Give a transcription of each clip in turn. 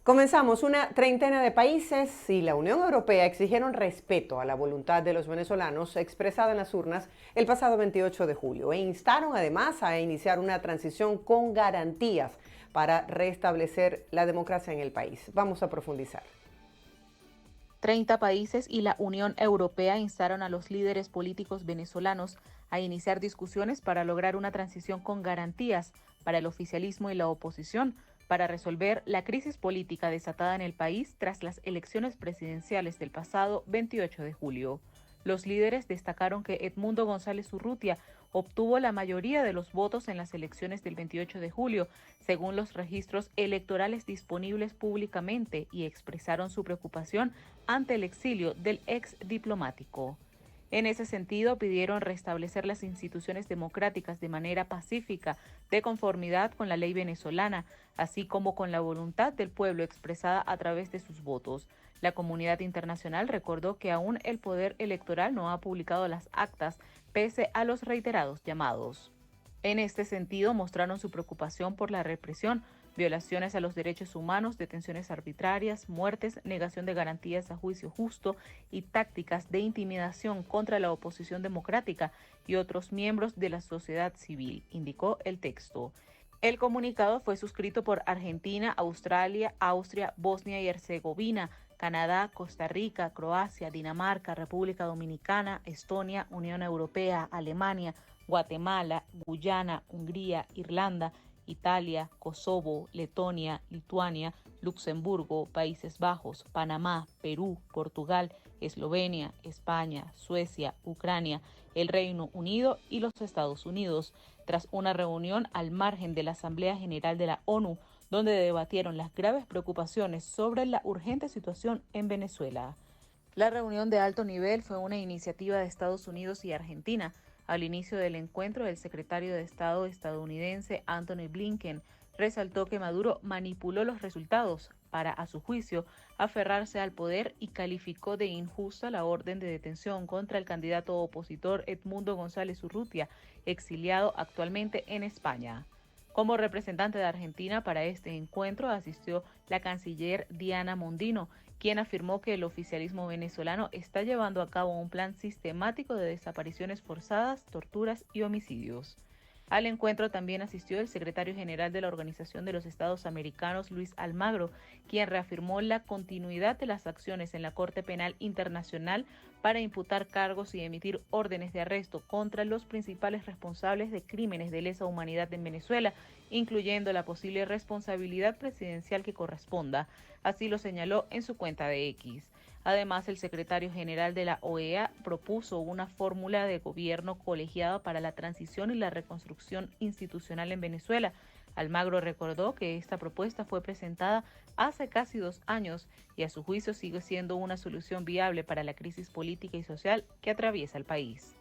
Comenzamos. Una treintena de países y la Unión Europea exigieron respeto a la voluntad de los venezolanos expresada en las urnas el pasado 28 de julio e instaron además a iniciar una transición con garantías para restablecer la democracia en el país. Vamos a profundizar. 30 países y la Unión Europea instaron a los líderes políticos venezolanos a iniciar discusiones para lograr una transición con garantías para el oficialismo y la oposición, para resolver la crisis política desatada en el país tras las elecciones presidenciales del pasado 28 de julio. Los líderes destacaron que Edmundo González Urrutia obtuvo la mayoría de los votos en las elecciones del 28 de julio, según los registros electorales disponibles públicamente, y expresaron su preocupación ante el exilio del ex diplomático. En ese sentido, pidieron restablecer las instituciones democráticas de manera pacífica, de conformidad con la ley venezolana, así como con la voluntad del pueblo expresada a través de sus votos. La comunidad internacional recordó que aún el Poder Electoral no ha publicado las actas, pese a los reiterados llamados. En este sentido, mostraron su preocupación por la represión, violaciones a los derechos humanos, detenciones arbitrarias, muertes, negación de garantías a juicio justo y tácticas de intimidación contra la oposición democrática y otros miembros de la sociedad civil, indicó el texto. El comunicado fue suscrito por Argentina, Australia, Austria, Bosnia y Herzegovina, Canadá, Costa Rica, Croacia, Dinamarca, República Dominicana, Estonia, Unión Europea, Alemania, Guatemala, Guyana, Hungría, Irlanda, Italia, Kosovo, Letonia, Lituania, Luxemburgo, Países Bajos, Panamá, Perú, Portugal, Eslovenia, España, Suecia, Ucrania, el Reino Unido y los Estados Unidos, tras una reunión al margen de la Asamblea General de la ONU, donde debatieron las graves preocupaciones sobre la urgente situación en Venezuela. La reunión de alto nivel fue una iniciativa de Estados Unidos y Argentina. Al inicio del encuentro, el secretario de Estado estadounidense Antony Blinken resaltó que Maduro manipuló los resultados para, a su juicio, aferrarse al poder y calificó de injusta la orden de detención contra el candidato opositor Edmundo González Urrutia, exiliado actualmente en España. Como representante de Argentina para este encuentro asistió la canciller Diana Mondino, quien afirmó que el oficialismo venezolano está llevando a cabo un plan sistemático de desapariciones forzadas, torturas y homicidios. Al encuentro también asistió el secretario general de la Organización de los Estados Americanos, Luis Almagro, quien reafirmó la continuidad de las acciones en la Corte Penal Internacional para imputar cargos y emitir órdenes de arresto contra los principales responsables de crímenes de lesa humanidad en Venezuela, incluyendo la posible responsabilidad presidencial que corresponda. Así lo señaló en su cuenta de X. Además, el secretario general de la OEA propuso una fórmula de gobierno colegiado para la transición y la reconstrucción institucional en Venezuela. Almagro recordó que esta propuesta fue presentada hace casi 2 años y a su juicio sigue siendo una solución viable para la crisis política y social que atraviesa el país.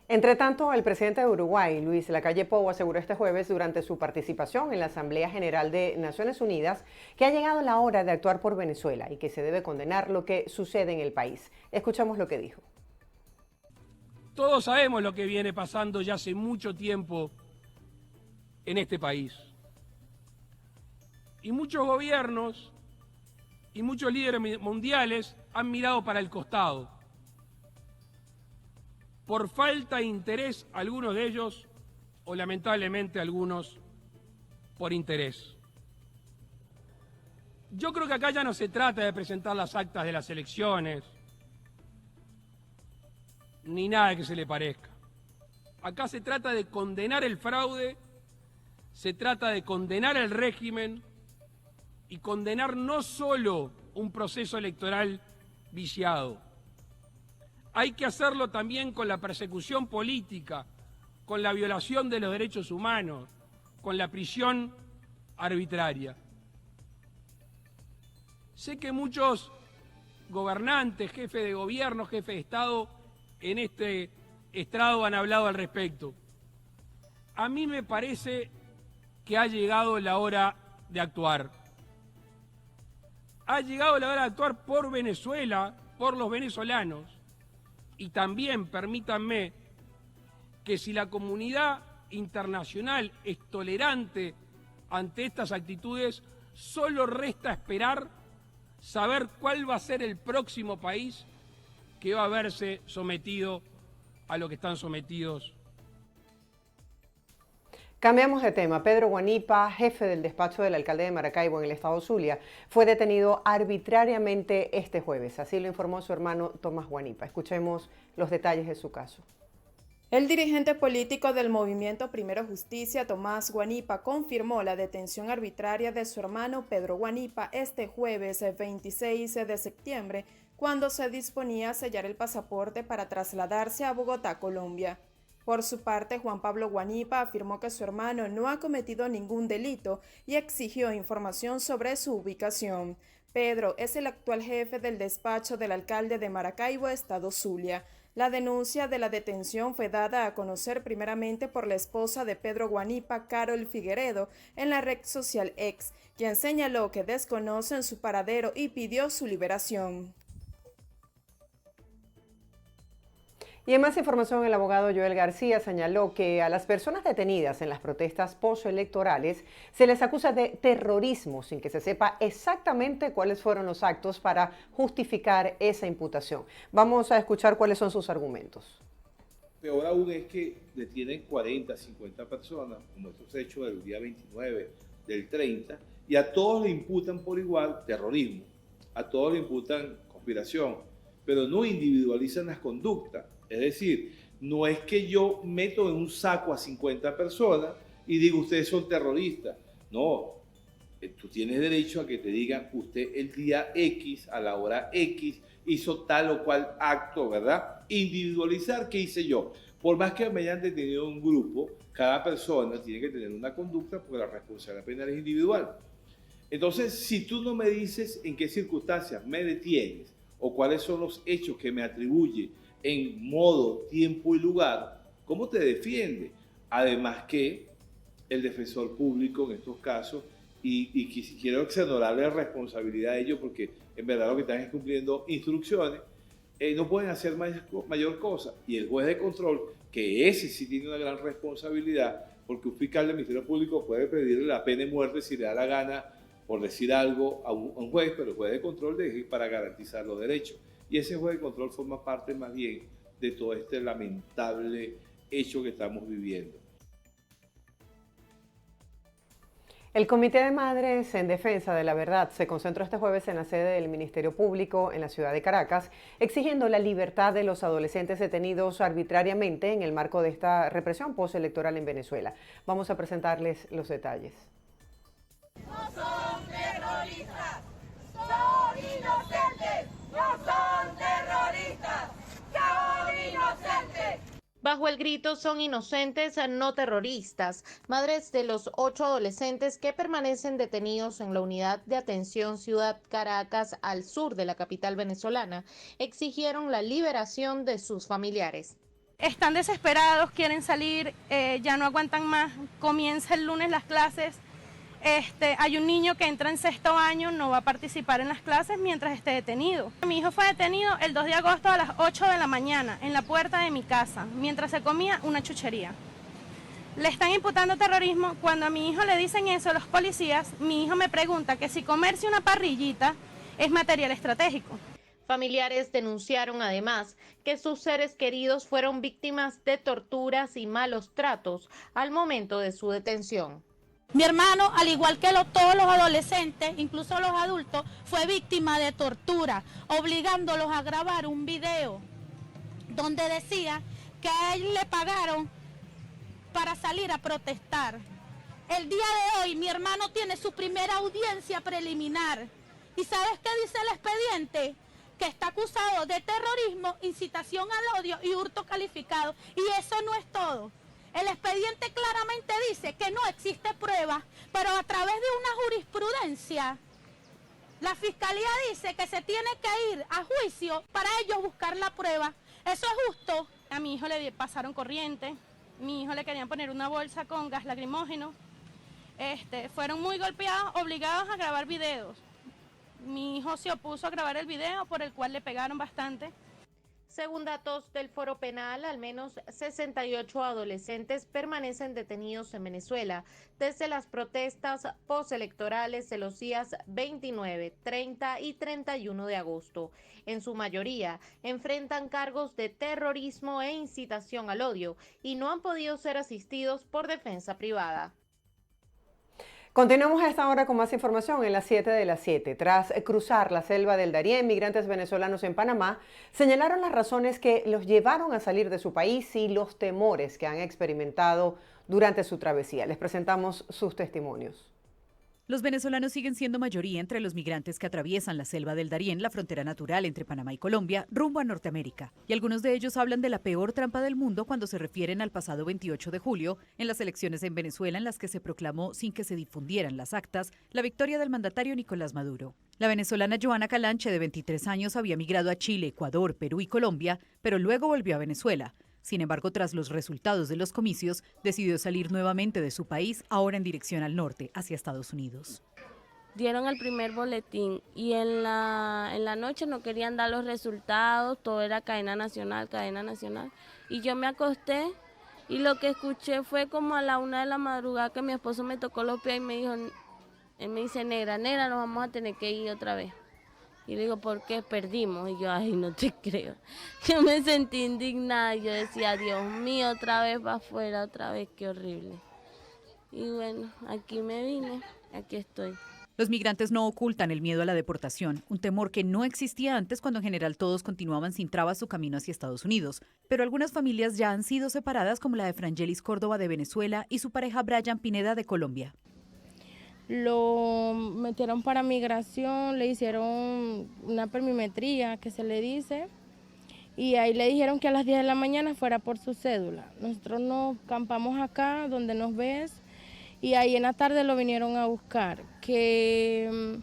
Entre tanto, el presidente de Uruguay, Luis Lacalle Pou, aseguró este jueves durante su participación en la Asamblea General de Naciones Unidas que ha llegado la hora de actuar por Venezuela y que se debe condenar lo que sucede en el país. Escuchamos lo que dijo. Todos sabemos lo que viene pasando ya hace mucho tiempo en este país. Y muchos gobiernos y muchos líderes mundiales han mirado para el costado. Por falta de interés, algunos de ellos, o lamentablemente algunos, por interés. Yo creo que acá ya no se trata de presentar las actas de las elecciones, ni nada que se le parezca. Acá se trata de condenar el fraude, se trata de condenar el régimen y condenar no solo un proceso electoral viciado. Hay que hacerlo también con la persecución política, con la violación de los derechos humanos, con la prisión arbitraria. Sé que muchos gobernantes, jefes de gobierno, jefes de Estado en este estrado han hablado al respecto. A mí me parece que ha llegado la hora de actuar. Ha llegado la hora de actuar por Venezuela, por los venezolanos. Y también, permítanme, que si la comunidad internacional es tolerante ante estas actitudes, Solo resta esperar, saber cuál va a ser el próximo país que va a verse sometido a lo que están sometidos. Cambiamos de tema. Pedro Guanipa, jefe del despacho del alcalde de Maracaibo en el estado Zulia, fue detenido arbitrariamente este jueves. Así lo informó su hermano Tomás Guanipa. Escuchemos los detalles de su caso. El dirigente político del movimiento Primero Justicia, Tomás Guanipa, confirmó la detención arbitraria de su hermano Pedro Guanipa este jueves 26 de septiembre, cuando se disponía a sellar el pasaporte para trasladarse a Bogotá, Colombia. Por su parte, Juan Pablo Guanipa afirmó que su hermano no ha cometido ningún delito y exigió información sobre su ubicación. Pedro es el actual jefe del despacho del alcalde de Maracaibo, estado Zulia. La denuncia de la detención fue dada a conocer primeramente por la esposa de Pedro Guanipa, Carol Figueredo, en la red social X, quien señaló que desconocen su paradero y pidió su liberación. Y en más información, el abogado Joel García señaló que a las personas detenidas en las protestas postelectorales se les acusa de terrorismo sin que se sepa exactamente cuáles fueron los actos para justificar esa imputación. Vamos a escuchar cuáles son sus argumentos. Peor aún es que detienen 40, 50 personas, como estos hechos del día 29, del 30, y a todos le imputan por igual terrorismo, a todos le imputan conspiración, pero no individualizan las conductas. Es decir, no es que yo meto en un saco a 50 personas y digo ustedes son terroristas. No, tú tienes derecho a que te digan usted el día X, a la hora X, hizo tal o cual acto, ¿verdad? Individualizar qué hice yo. Por más que me hayan detenido un grupo, cada persona tiene que tener una conducta porque la responsabilidad penal es individual. Entonces, si tú no me dices en qué circunstancias me detienes o cuáles son los hechos que me atribuye en modo, tiempo y lugar, ¿cómo te defiende? Además que el defensor público en estos casos, y quiero exonerarle la responsabilidad a ellos porque en verdad lo que están es cumpliendo instrucciones, no pueden hacer mayor cosa. Y el juez de control, que ese sí tiene una gran responsabilidad, porque un fiscal del Ministerio Público puede pedirle la pena de muerte si le da la gana por decir algo a un juez, pero el juez de control es para garantizar los derechos. Y ese juez de control forma parte más bien de todo este lamentable hecho que estamos viviendo. El Comité de Madres en Defensa de la Verdad se concentró este jueves en la sede del Ministerio Público en la ciudad de Caracas, exigiendo la libertad de los adolescentes detenidos arbitrariamente en el marco de esta represión postelectoral en Venezuela. Vamos a presentarles los detalles. No son terroristas, son inocentes, no son terroristas, son inocentes. Bajo el grito "son inocentes, no terroristas", madres de los 8 adolescentes que permanecen detenidos en la unidad de atención Ciudad Caracas, al sur de la capital venezolana, exigieron la liberación de sus familiares. Están desesperados, quieren salir, ya no aguantan más, comienza el lunes las clases. Hay un niño que entra en 6º año, no va a participar en las clases mientras esté detenido. Mi hijo fue detenido el 2 de agosto a las 8 de la mañana en la puerta de mi casa, mientras se comía una chuchería. Le están imputando terrorismo. Cuando a mi hijo le dicen eso los policías, mi hijo me pregunta que si comerse una parrillita es material estratégico. Familiares denunciaron además que sus seres queridos fueron víctimas de torturas y malos tratos al momento de su detención. Mi hermano, al igual que todos los adolescentes, incluso los adultos, fue víctima de tortura, obligándolos a grabar un video donde decía que a él le pagaron para salir a protestar. El día de hoy mi hermano tiene su primera audiencia preliminar. ¿Y sabes qué dice el expediente? Que está acusado de terrorismo, incitación al odio y hurto calificado. Y eso no es todo. El expediente claramente dice que no existe prueba, pero a través de una jurisprudencia, la fiscalía dice que se tiene que ir a juicio para ellos buscar la prueba. ¿Eso es justo? A mi hijo le pasaron corriente, mi hijo le querían poner una bolsa con gas lacrimógeno. Fueron muy golpeados, obligados a grabar videos. Mi hijo se opuso a grabar el video, por el cual le pegaron bastante. Según datos del Foro Penal, al menos 68 adolescentes permanecen detenidos en Venezuela desde las protestas postelectorales de los días 29, 30 y 31 de agosto. En su mayoría, enfrentan cargos de terrorismo e incitación al odio y no han podido ser asistidos por defensa privada. Continuamos a esta hora con más información en las 7 de las 7. Tras cruzar la selva del Darién, migrantes venezolanos en Panamá señalaron las razones que los llevaron a salir de su país y los temores que han experimentado durante su travesía. Les presentamos sus testimonios. Los venezolanos siguen siendo mayoría entre los migrantes que atraviesan la selva del Darién, la frontera natural entre Panamá y Colombia, rumbo a Norteamérica. Y algunos de ellos hablan de la peor trampa del mundo cuando se refieren al pasado 28 de julio, en las elecciones en Venezuela en las que se proclamó, sin que se difundieran las actas, la victoria del mandatario Nicolás Maduro. La venezolana Joana Calanche, de 23 años, había migrado a Chile, Ecuador, Perú y Colombia, pero luego volvió a Venezuela. Sin embargo, tras los resultados de los comicios, decidió salir nuevamente de su país, ahora en dirección al norte, hacia Estados Unidos. Dieron el primer boletín y en la noche no querían dar los resultados, todo era cadena nacional. Y yo me acosté y lo que escuché fue como a la 1 de la madrugada que mi esposo me tocó los pies y me dijo, él me dice, negra, nos vamos a tener que ir otra vez. Y le digo, ¿por qué perdimos? Y yo, ay, no te creo. Yo me sentí indignada. Yo decía, Dios mío, otra vez va afuera, otra vez, qué horrible. Y bueno, aquí me vine, aquí estoy. Los migrantes no ocultan el miedo a la deportación, un temor que no existía antes cuando en general todos continuaban sin trabas su camino hacia Estados Unidos. Pero algunas familias ya han sido separadas, como la de Frangelis Córdoba de Venezuela y su pareja Brian Pineda de Colombia. Lo metieron para migración, le hicieron una permimetría, que se le dice, y ahí le dijeron que a las 10 de la mañana fuera por su cédula. Nosotros nos campamos acá, donde nos ves, y ahí en la tarde lo vinieron a buscar, que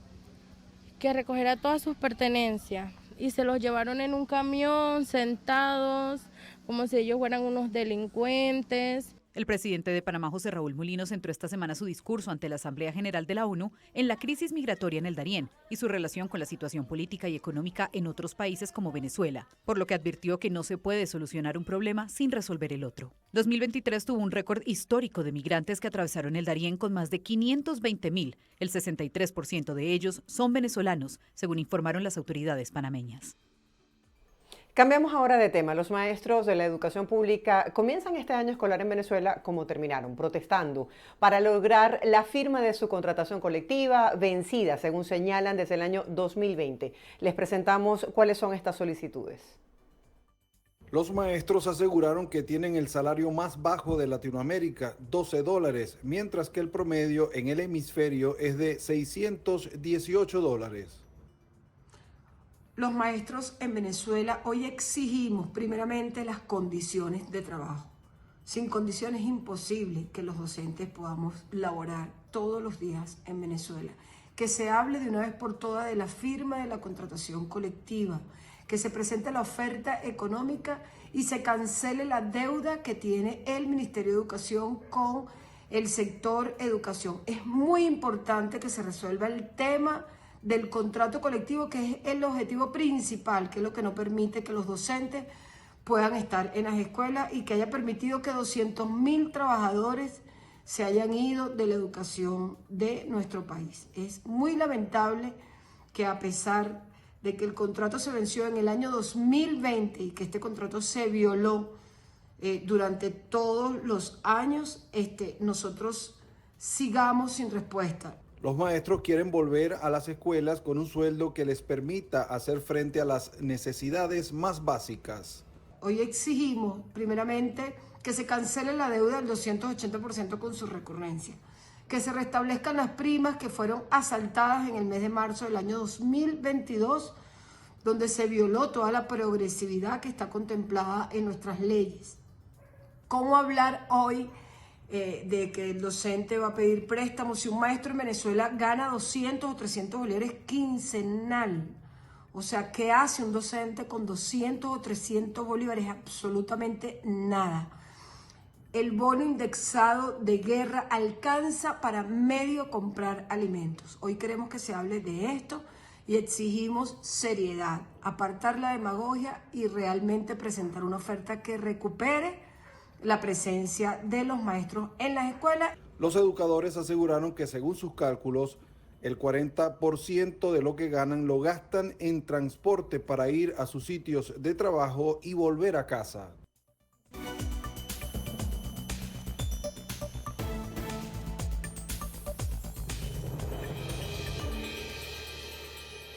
recogiera todas sus pertenencias, y se los llevaron en un camión, sentados, como si ellos fueran unos delincuentes. El presidente de Panamá, José Raúl Mulino, centró esta semana su discurso ante la Asamblea General de la ONU en la crisis migratoria en el Darién y su relación con la situación política y económica en otros países como Venezuela, por lo que advirtió que no se puede solucionar un problema sin resolver el otro. 2023 tuvo un récord histórico de migrantes que atravesaron el Darién con más de 520.000. El 63% de ellos son venezolanos, según informaron las autoridades panameñas. Cambiamos ahora de tema. Los maestros de la educación pública comienzan este año escolar en Venezuela como terminaron, protestando para lograr la firma de su contratación colectiva vencida, según señalan, desde el año 2020. Les presentamos cuáles son estas solicitudes. Los maestros aseguraron que tienen el salario más bajo de Latinoamérica, $12, mientras que el promedio en el hemisferio es de $618. Los maestros en Venezuela hoy exigimos primeramente las condiciones de trabajo. Sin condiciones es imposible que los docentes podamos laborar todos los días en Venezuela. Que se hable de una vez por todas de la firma de la contratación colectiva, que se presente la oferta económica y se cancele la deuda que tiene el Ministerio de Educación con el sector educación. Es muy importante que se resuelva el tema del contrato colectivo, que es el objetivo principal, que es lo que no permite que los docentes puedan estar en las escuelas y que haya permitido que 200.000 trabajadores se hayan ido de la educación de nuestro país. Es muy lamentable que a pesar de que el contrato se venció en el año 2020 y que este contrato se violó durante todos los años, nosotros sigamos sin respuesta. Los maestros quieren volver a las escuelas con un sueldo que les permita hacer frente a las necesidades más básicas. Hoy exigimos, primeramente, que se cancele la deuda del 280% con su recurrencia, que se restablezcan las primas que fueron asaltadas en el mes de marzo del año 2022, donde se violó toda la progresividad que está contemplada en nuestras leyes. ¿Cómo hablar hoy de que el docente va a pedir préstamos si un maestro en Venezuela gana 200 o 300 bolívares quincenal? O sea, ¿qué hace un docente con 200 o 300 bolívares? Absolutamente nada. El bono indexado de guerra alcanza para medio comprar alimentos. Hoy queremos que se hable de esto y exigimos seriedad, apartar la demagogia y realmente presentar una oferta que recupere la presencia de los maestros en las escuelas. Los educadores aseguraron que según sus cálculos, el 40% de lo que ganan lo gastan en transporte para ir a sus sitios de trabajo y volver a casa.